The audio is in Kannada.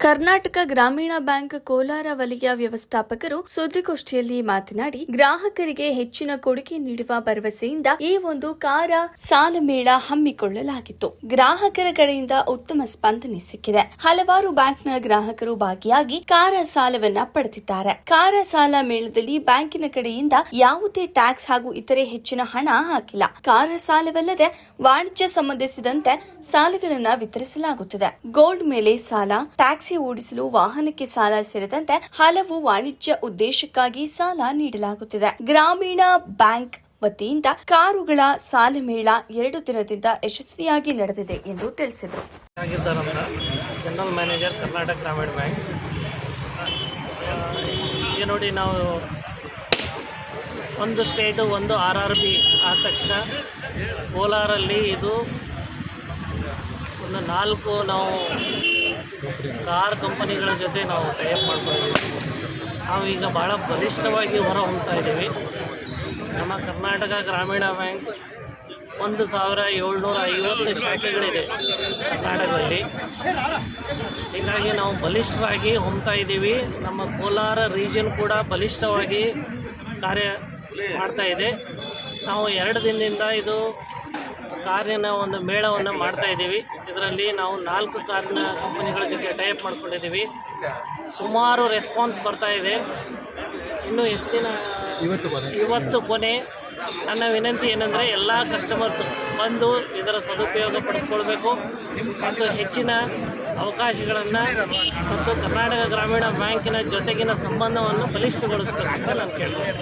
ಕರ್ನಾಟಕ ಗ್ರಾಮೀಣ ಬ್ಯಾಂಕ್ ಕೋಲಾರ ವಲಯ ವ್ಯವಸ್ಥಾಪಕರು ಸುದ್ದಿಗೋಷ್ಠಿಯಲ್ಲಿ ಮಾತನಾಡಿ, ಗ್ರಾಹಕರಿಗೆ ಹೆಚ್ಚಿನ ಕೊಡುಗೆ ನೀಡುವ ಭರವಸೆಯಿಂದ ಈ ಒಂದು ಕಾರ ಸಾಲ ಮೇಳ ಹಮ್ಮಿಕೊಳ್ಳಲಾಗಿತ್ತು. ಗ್ರಾಹಕರ ಕಡೆಯಿಂದ ಉತ್ತಮ ಸ್ಪಂದನೆ ಸಿಕ್ಕಿದೆ. ಹಲವಾರು ಬ್ಯಾಂಕ್ನ ಗ್ರಾಹಕರು ಭಾಗಿಯಾಗಿ ಕಾರ ಸಾಲವನ್ನ ಪಡೆದಿದ್ದಾರೆ. ಕಾರ ಸಾಲ ಮೇಳದಲ್ಲಿ ಬ್ಯಾಂಕಿನ ಕಡೆಯಿಂದ ಯಾವುದೇ ಟ್ಯಾಕ್ಸ್ ಹಾಗೂ ಇತರೆ ಹೆಚ್ಚಿನ ಹಣ ಹಾಕಿಲ್ಲ. ಕಾರ ಸಾಲವಲ್ಲದೆ ವಾಣಿಜ್ಯ ಸಂಬಂಧಿಸಿದಂತೆ ಸಾಲಗಳನ್ನ ವಿತರಿಸಲಾಗುತ್ತಿದೆ. ಗೋಲ್ಡ್ ಮೇಲೆ ಸಾಲ, ಟ್ಯಾಕ್ಸಿ ಓಡಿಸಲು ವಾಹನಕ್ಕೆ ಸಾಲ ಸೇರಿದಂತೆ ಹಲವು ವಾಣಿಜ್ಯ ಉದ್ದೇಶಕ್ಕಾಗಿ ಸಾಲ ನೀಡಲಾಗುತ್ತಿದೆ. ಗ್ರಾಮೀಣ ಬ್ಯಾಂಕ್ ವತಿಯಿಂದ ಕಾರುಗಳ ಸಾಲ ಮೇಳ 2 ದಿನದಿಂದ ಯಶಸ್ವಿಯಾಗಿ ನಡೆದಿದೆ ಎಂದು ತಿಳಿಸಿದರು. ಜನರಲ್ ಮ್ಯಾನೇಜರ್ ಕರ್ನಾಟಕ ಗ್ರಾಮೀಣ ಬ್ಯಾಂಕ್. ಈಗ ನೋಡಿ, ನಾವು ಒಂದು ಸ್ಟೇಟು ಒಂದು RRB ಆದ ತಕ್ಷಣ ಕೋಲಾರಲ್ಲಿ ಇದು ಒಂದು 4 ನಾವು ಕಾರ್ ಕಂಪನಿಗಳ ಜೊತೆ ನಾವು ಟೈಅಪ್ ಮಾಡ್ಕೊಂಡಿದ್ದೀವಿ. ನಾವು ಈಗ ಭಾಳ ಬಲಿಷ್ಠವಾಗಿ ಹೊರ ಹೊಮ್ತಾ ಇದ್ದೀವಿ. ನಮ್ಮ ಕರ್ನಾಟಕ ಗ್ರಾಮೀಣ ಬ್ಯಾಂಕ್ 1750 ಶಾಖೆಗಳಿದೆ ಕರ್ನಾಟಕದಲ್ಲಿ. ಹೀಗಾಗಿ ನಾವು ಬಲಿಷ್ಠರಾಗಿ ಹೊಮ್ತಾ ಇದ್ದೀವಿ. ನಮ್ಮ ಕೋಲಾರ ರೀಜನ್ ಕೂಡ ಬಲಿಷ್ಠವಾಗಿ ಕಾರ್ಯ ಮಾಡ್ತಾ ಇದೆ. ನಾವು 2 ದಿನದಿಂದ ಇದು ಕಾರಿನ ಒಂದು ಮೇಳವನ್ನು ಮಾಡ್ತಾ ಇದ್ದೀವಿ. ಇದರಲ್ಲಿ ನಾವು 4 ಕಾರಿನ ಕಂಪನಿಗಳ ಜೊತೆ ಟೈಅಪ್ ಮಾಡ್ಕೊಂಡಿದ್ದೀವಿ. ಸುಮಾರು ರೆಸ್ಪಾನ್ಸ್ ಬರ್ತಾ ಇದೆ. ಇನ್ನು ಎಷ್ಟು ದಿನ? ಇವತ್ತು ಕೊನೆ. ನನ್ನ ವಿನಂತಿ ಏನಂದರೆ, ಎಲ್ಲ ಕಸ್ಟಮರ್ಸು ಬಂದು ಇದರ ಸದುಪಯೋಗ ಪಡೆದುಕೊಳ್ಬೇಕು ಮತ್ತು ಹೆಚ್ಚಿನ ಅವಕಾಶಗಳನ್ನು ಮತ್ತು ಕರ್ನಾಟಕ ಗ್ರಾಮೀಣ ಬ್ಯಾಂಕಿನ ಜೊತೆಗಿನ ಸಂಬಂಧವನ್ನು ಬಲಿಷ್ಠಗೊಳಿಸಬೇಕು ಅಂತ ನಾನು ಕೇಳ್ತೀನಿ.